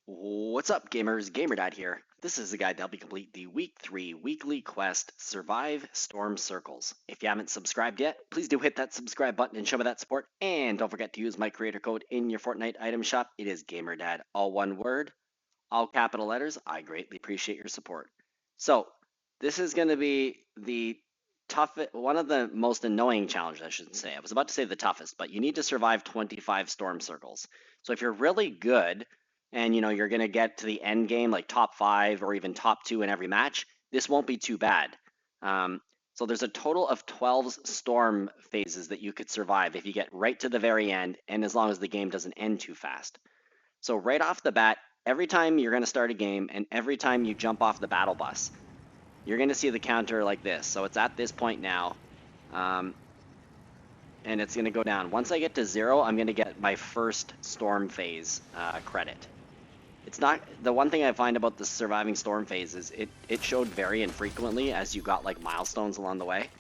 What's up, gamers? GamerDad here. This is the guide to help you complete the Week 3 weekly quest, Survive Storm Circles. If you haven't subscribed yet, please do hit that subscribe button and show me that support. And don't forget to use my creator code in your Fortnite item shop. It is GamerDad, all one word, all capital letters. I greatly appreciate your support. So, this is going to be the one of the most annoying challenges, I should say. I was about to say the toughest, but you need to survive 25 storm circles. So if you're really good, and you're going to get to the end game like top 5 or even top 2 in every match, this won't be too bad. So there's a total of 12 storm phases that you could survive if you get right to the very end, and as long as the game doesn't end too fast. So right off the bat, every time you're going to start a game and every time you jump off the battle bus, you're going to see the counter like this. So it's at this point now, and it's going to go down. Once I get to 0, I'm going to get my first storm phase credit. It's not, the one thing I find about the surviving storm phase is it showed very infrequently as you got like milestones along the way.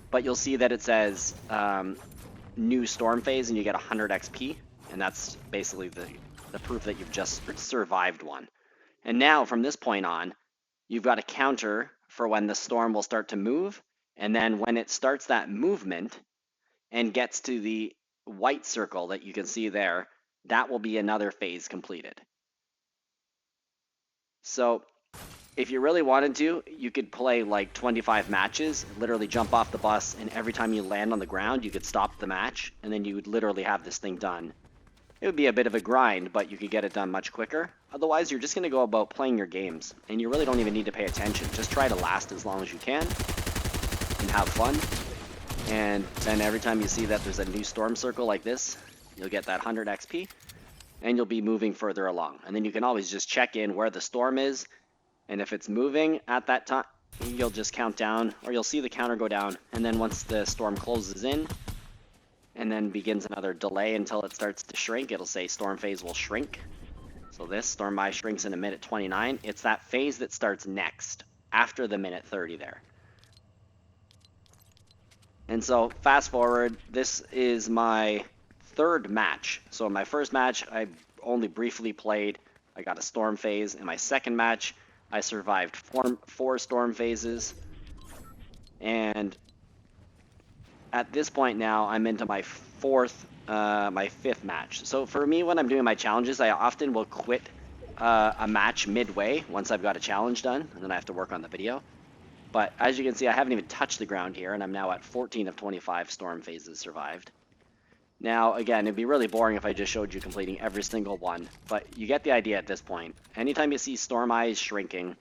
But you'll see that it says new storm phase and you get 100 XP, and that's basically the proof that you've just survived one. And now from this point on, you've got a counter for when the storm will start to move, and then when it starts that movement and gets to the white circle that you can see there, that will be another phase completed. So if you really wanted to, you could play like 25 matches, literally jump off the bus, and every time you land on the ground, you could stop the match, and then you would literally have this thing done. It would be a bit of a grind, but you could get it done much quicker. Otherwise, you're just going to go about playing your games, and you really don't even need to pay attention. Just try to last as long as you can and have fun. And then every time you see that there's a new storm circle like this, you'll get that 100 XP, and you'll be moving further along. And then you can always just check in where the storm is, and if it's moving at that time, you'll just count down, or you'll see the counter go down, and then once the storm closes in, and then begins another delay until it starts to shrink, it'll say storm phase will shrink. So this storm by shrinks in a minute 29. It's that phase that starts next, after the minute 30 there. And so fast forward, this is my third match. So in my first match, I only briefly played. I got a storm phase. In my second match, I survived four storm phases. And at this point now, I'm into my fifth match. So for me, when I'm doing my challenges, I often will quit a match midway once I've got a challenge done, and then I have to work on the video. But as you can see, I haven't even touched the ground here, and I'm now at 14 of 25 storm phases survived. Now, again, it'd be really boring if I just showed you completing every single one, but you get the idea at this point. Anytime you see storm eyes shrinking,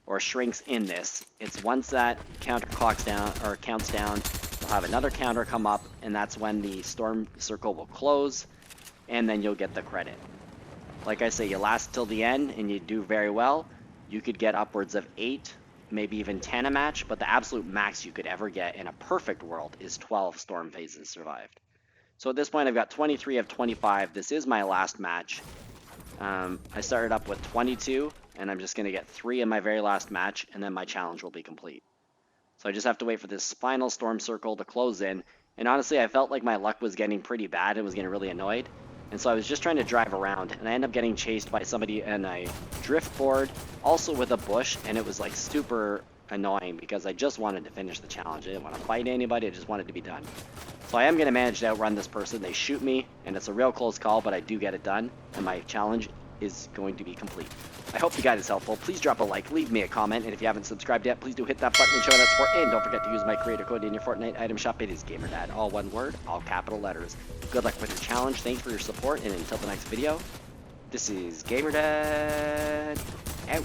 or shrinks in this, it's once that counter clocks down, or counts down, you'll have another counter come up, and that's when the storm circle will close, and then you'll get the credit. Like I say, you last till the end, and you do very well. You could get upwards of 8, maybe even 10 a match, but the absolute max you could ever get in a perfect world is 12 storm phases survived. So at this point, I've got 23 of 25. This is my last match. I started up with 22, and I'm just going to get 3 in my very last match, and then my challenge will be complete. So I just have to wait for this final storm circle to close in, and honestly, I felt like my luck was getting pretty bad and was getting really annoyed. And so I was just trying to drive around, and I ended up getting chased by somebody in a drift board, also with a bush, and it was like super annoying because I just wanted to finish the challenge. I didn't want to fight anybody, I just wanted to be done. So I am going to manage to outrun this person. They shoot me, and it's a real close call, but I do get it done, and my challenge is going to be complete. I hope the guide is helpful. Please drop a like, leave me a comment, and if you haven't subscribed yet, please do hit that button and show that support, and don't forget to use my creator code in your Fortnite item shop. It is GamerDad, all one word, all capital letters. Good luck with your challenge, thanks for your support, and until the next video, this is GamerDad, out.